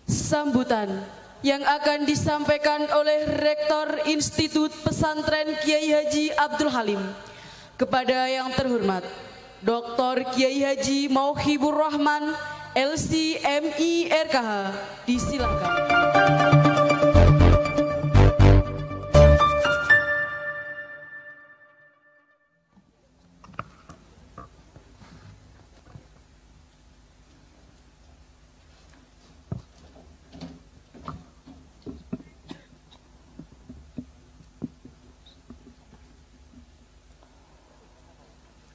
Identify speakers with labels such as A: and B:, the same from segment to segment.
A: Sambutan yang akan disampaikan oleh Rektor Institut Pesantren Kiai Haji Abdul Halim kepada yang terhormat Dr. Kiai Haji Mauhibur Rahman LC.MI RKH, disilakan.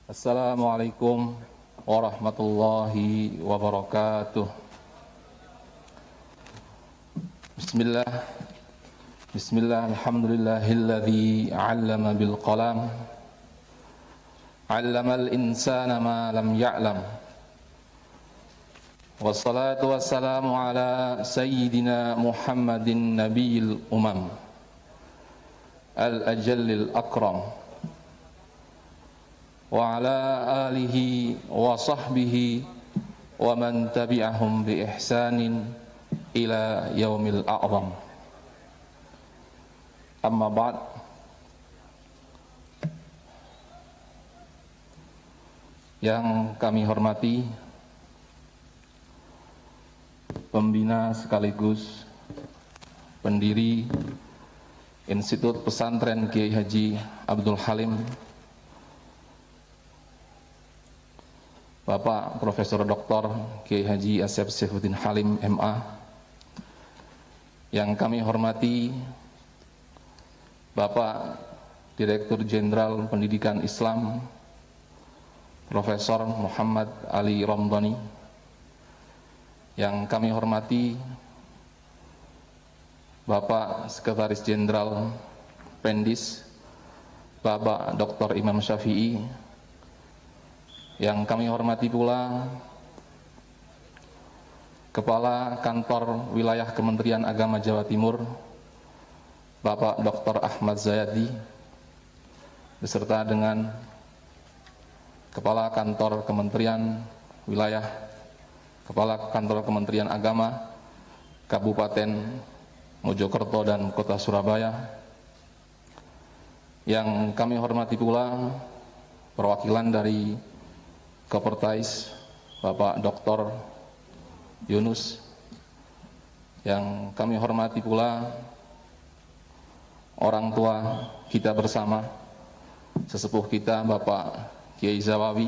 B: Assalamualaikum warahmatullahi wabarakatuh. Bismillah, alhamdulillahilladzi 'allama bil qalam, 'allamal insana ma lam ya'lam. Wassalatu wassalamu ala sayyidina Muhammadin nabiyil umam, al-ajallil akram, wa ala alihi wa sahbihi wa man tabi'ahum bi ihsanin ila yaumil a'zam. Amma ba'd. Yang kami hormati pembina sekaligus pendiri Institut Pesantren Kiai Haji Abdul Halim, Bapak Profesor Dr. Kiai Haji Asep Saifuddin Halim MA. Yang kami hormati Bapak Direktur Jenderal Pendidikan Islam Profesor Muhammad Ali Ramdhani. Yang kami hormati Bapak Sekretaris Jenderal Pendis Bapak Dr. Imam Syafi'i. Yang kami hormati pula Kepala Kantor Wilayah Kementerian Agama Jawa Timur Bapak Dr. Ahmad Zayadi, beserta dengan Kepala Kantor Kementerian Wilayah Kepala Kantor Kementerian Agama Kabupaten Mojokerto dan Kota Surabaya. Yang kami hormati pula perwakilan dari Kopertais Bapak Dr. Yunus. Yang kami hormati pula orang tua kita bersama, sesepuh kita Bapak Kiai Zawawi,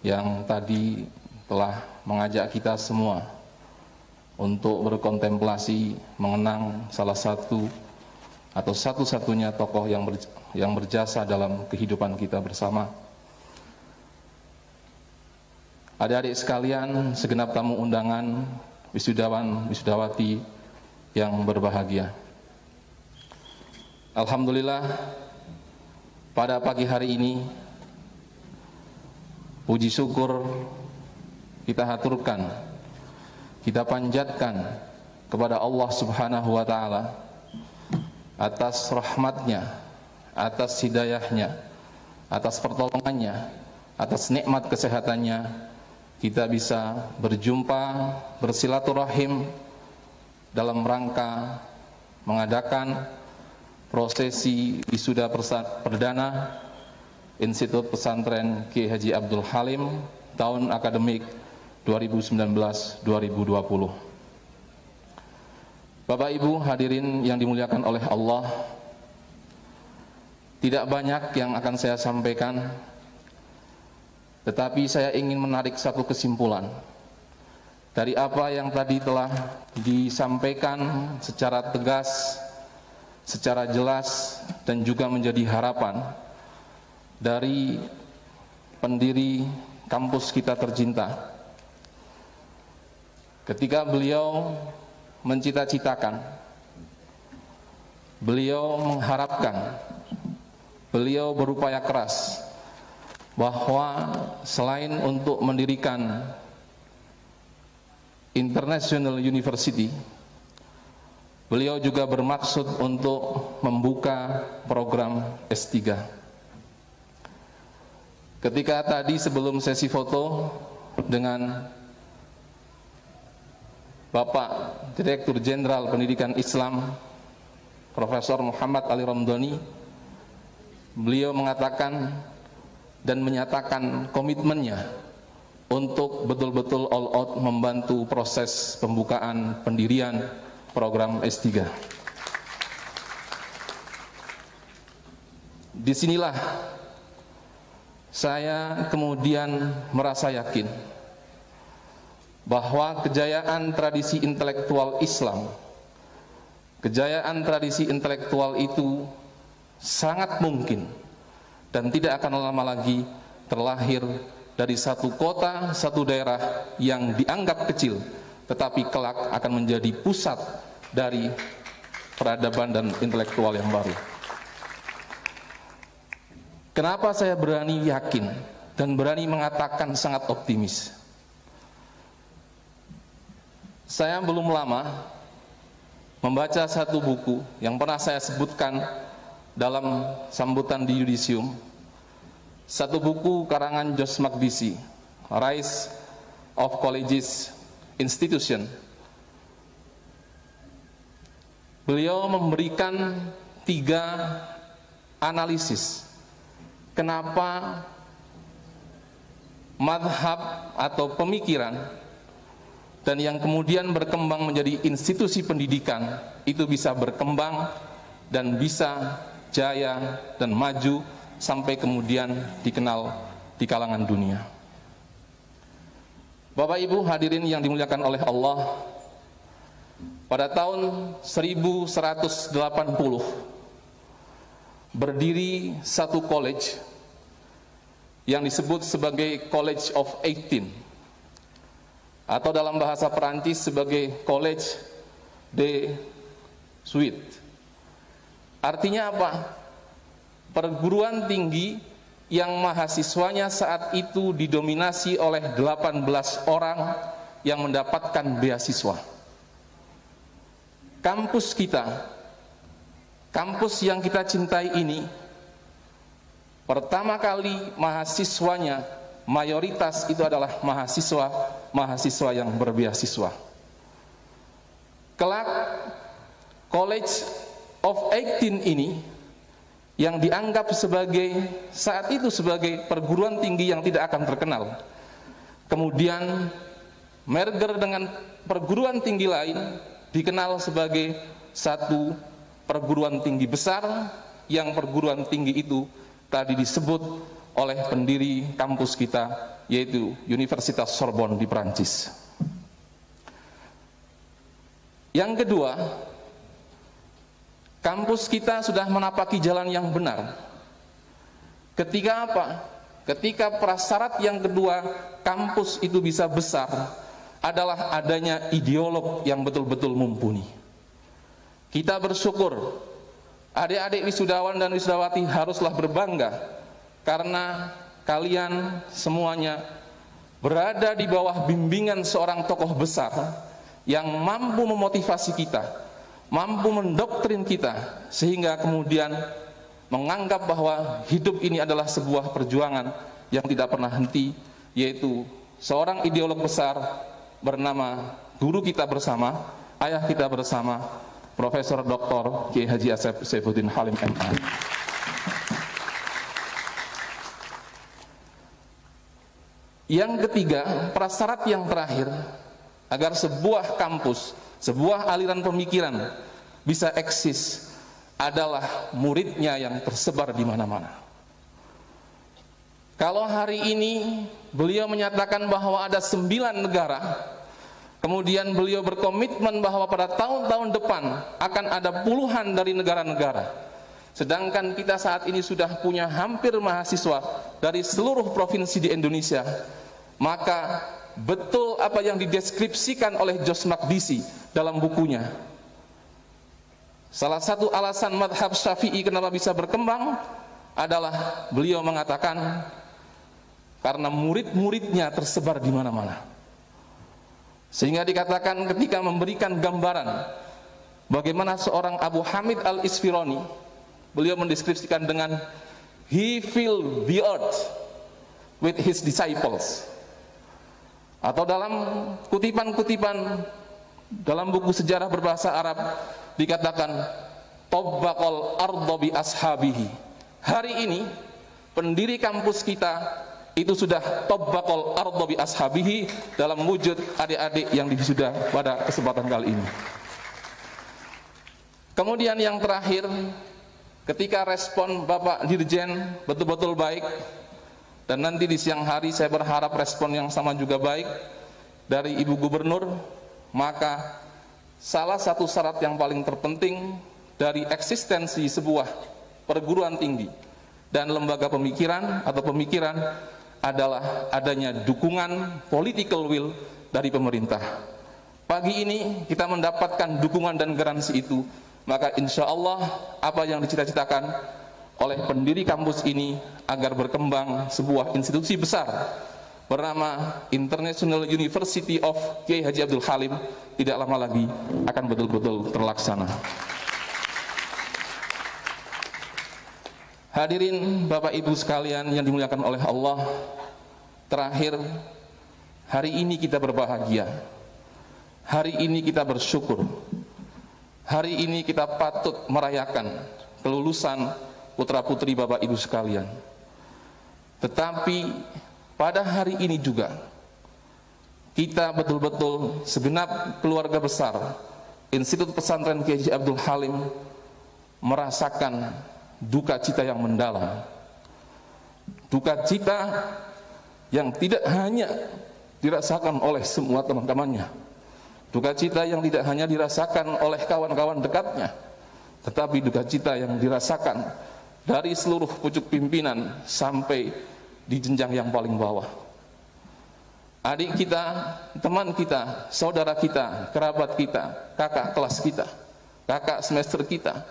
B: yang tadi telah mengajak kita semua untuk berkontemplasi mengenang salah satu atau satu-satunya tokoh yang berjasa dalam kehidupan kita bersama. Adik-adik sekalian, segenap tamu undangan, wisudawan, wisudawati yang berbahagia. Alhamdulillah, pada pagi hari ini puji syukur kita haturkan, kita panjatkan kepada Allah Subhanahu wa taala atas rahmatnya, atas hidayahnya, atas pertolongannya, atas nikmat kesehatannya. Kita bisa berjumpa, bersilaturahim dalam rangka mengadakan prosesi wisuda perdana Institut Pesantren Kiai Haji Abdul Halim tahun akademik 2019-2020. Bapak Ibu hadirin yang dimuliakan oleh Allah, tidak banyak yang akan saya sampaikan, tetapi saya ingin menarik satu kesimpulan dari apa yang tadi telah disampaikan secara tegas, secara jelas, dan juga menjadi harapan dari pendiri kampus kita tercinta. Ketika beliau mencita-citakan, beliau mengharapkan, beliau berupaya keras bahwa selain untuk mendirikan International University, beliau juga bermaksud untuk membuka program S3. Ketika tadi sebelum sesi foto dengan Bapak Direktur Jenderal Pendidikan Islam Profesor Muhammad Ali Ramdhani, beliau mengatakan dan menyatakan komitmennya untuk betul-betul all out membantu proses pembukaan pendirian program S3. Disinilah saya kemudian merasa yakin bahwa kejayaan tradisi intelektual Islam, kejayaan tradisi intelektual itu sangat mungkin dan tidak akan lama lagi terlahir dari satu kota, satu daerah yang dianggap kecil, tetapi kelak akan menjadi pusat dari peradaban dan intelektual yang baru. Kenapa saya berani yakin dan berani mengatakan sangat optimis? Saya belum lama membaca satu buku yang pernah saya sebutkan dalam sambutan di Yudisium. Satu buku karangan Josh Makdisi, Rise of Colleges Institution. Beliau memberikan 3 analisis kenapa madhab atau pemikiran dan yang kemudian berkembang menjadi institusi pendidikan itu bisa berkembang dan bisa jaya dan maju sampai kemudian dikenal di kalangan dunia. Bapak Ibu hadirin yang dimuliakan oleh Allah, pada tahun 1180 berdiri satu college yang disebut sebagai College of 18 atau dalam bahasa Perancis sebagai College de Suite. Artinya apa? Perguruan tinggi yang mahasiswanya saat itu didominasi oleh 18 orang yang mendapatkan beasiswa. Kampus kita, kampus yang kita cintai ini, pertama kali mahasiswanya mayoritas itu adalah mahasiswa yang berbeasiswa. Kelak College of 18 ini yang dianggap sebagai saat itu sebagai perguruan tinggi yang tidak akan terkenal, kemudian merger dengan perguruan tinggi lain dikenal sebagai satu perguruan tinggi besar, yang perguruan tinggi itu tadi disebut oleh pendiri kampus kita, yaitu Universitas Sorbonne di Prancis. Yang kedua, kampus kita sudah menapaki jalan yang benar. Ketika apa? Ketika prasyarat yang kedua kampus itu bisa besar adalah adanya ideolog yang betul-betul mumpuni. Kita bersyukur adik-adik wisudawan dan wisudawati haruslah berbangga karena kalian semuanya berada di bawah bimbingan seorang tokoh besar yang mampu memotivasi kita, mampu mendoktrin kita, sehingga kemudian menganggap bahwa hidup ini adalah sebuah perjuangan yang tidak pernah henti, yaitu seorang ideolog besar bernama guru kita bersama, ayah kita bersama, Profesor Dr. Kiai Haji Asep Saifuddin Halim MA. Yang ketiga, prasyarat yang terakhir agar sebuah kampus, sebuah aliran pemikiran bisa eksis adalah muridnya yang tersebar di mana-mana. Kalau hari ini beliau menyatakan bahwa ada 9 negara, kemudian beliau berkomitmen bahwa pada tahun-tahun depan akan ada puluhan dari negara-negara, sedangkan kita saat ini sudah punya hampir mahasiswa dari seluruh provinsi di Indonesia, maka betul apa yang dideskripsikan oleh Josh Makdisi dalam bukunya. Salah satu alasan madhab Syafi'i kenapa bisa berkembang adalah beliau mengatakan karena murid-muridnya tersebar di mana-mana. Sehingga dikatakan ketika memberikan gambaran bagaimana seorang Abu Hamid Al-Isfironi, beliau mendeskripsikan dengan he filled the earth with his disciples. Atau dalam kutipan-kutipan Dalam buku sejarah berbahasa Arab dikatakan tabbaqal ardha bi ashabihi. Hari ini pendiri kampus kita itu sudah tabbaqal ardha bi ashabihi dalam wujud adik-adik yang wisuda pada kesempatan kali ini. Kemudian yang terakhir, ketika respon Bapak Dirjen betul-betul baik, dan nanti di siang hari saya berharap respon yang sama juga baik dari Ibu Gubernur, maka salah satu syarat yang paling terpenting dari eksistensi sebuah perguruan tinggi dan lembaga pemikiran atau pemikiran adalah adanya dukungan political will dari pemerintah. Pagi ini kita mendapatkan dukungan dan garansi itu, maka insya Allah apa yang dicita-citakan oleh pendiri kampus ini agar berkembang sebuah institusi besar bernama International University of Kiai Haji Abdul Halim tidak lama lagi akan betul-betul terlaksana. Hadirin Bapak Ibu sekalian yang dimuliakan oleh Allah, terakhir, hari ini kita berbahagia, hari ini kita bersyukur, hari ini kita patut merayakan kelulusan putra-putri Bapak Ibu sekalian. Tetapi pada hari ini juga kita betul-betul segenap keluarga besar Institut Pesantren Kiai Haji Abdul Halim merasakan duka cita yang mendalam. Duka cita yang tidak hanya dirasakan oleh semua teman-temannya, duka cita yang tidak hanya dirasakan oleh kawan-kawan dekatnya, tetapi duka cita yang dirasakan dari seluruh pucuk pimpinan sampai di jenjang yang paling bawah. Adik kita, teman kita, saudara kita, kerabat kita, kakak kelas kita, kakak semester kita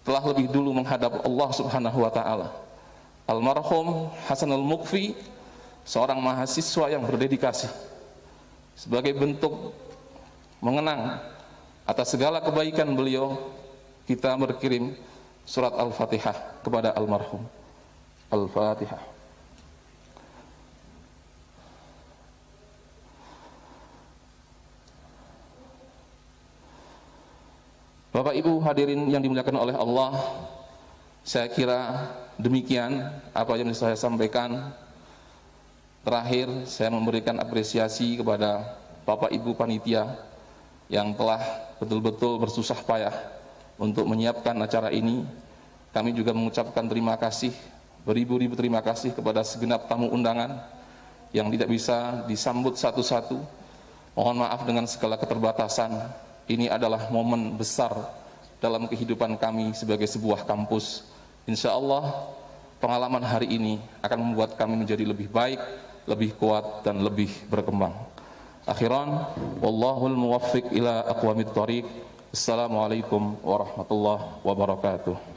B: telah lebih dulu menghadap Allah Subhanahu wa taala. Almarhum Hasanul Mukfi, seorang mahasiswa yang berdedikasi, sebagai bentuk mengenang atas segala kebaikan beliau, kita berkirim surat Al-Fatihah kepada almarhum. Al-Fatihah. Bapak Ibu hadirin yang dimuliakan oleh Allah, saya kira demikian apa yang saya sampaikan. Terakhir, saya memberikan apresiasi kepada Bapak Ibu panitia yang telah betul-betul bersusah payah untuk menyiapkan acara ini. Kami juga mengucapkan terima kasih, beribu-ribu terima kasih kepada segenap tamu undangan yang tidak bisa disambut satu-satu. Mohon maaf dengan segala keterbatasan. Ini adalah momen besar dalam kehidupan kami sebagai sebuah kampus. Insya Allah pengalaman hari ini akan membuat kami menjadi lebih baik, lebih kuat dan lebih berkembang. Akhiran, wallahul muwaffiq ila aqwamit thoriq. Assalamualaikum warahmatullahi wabarakatuh.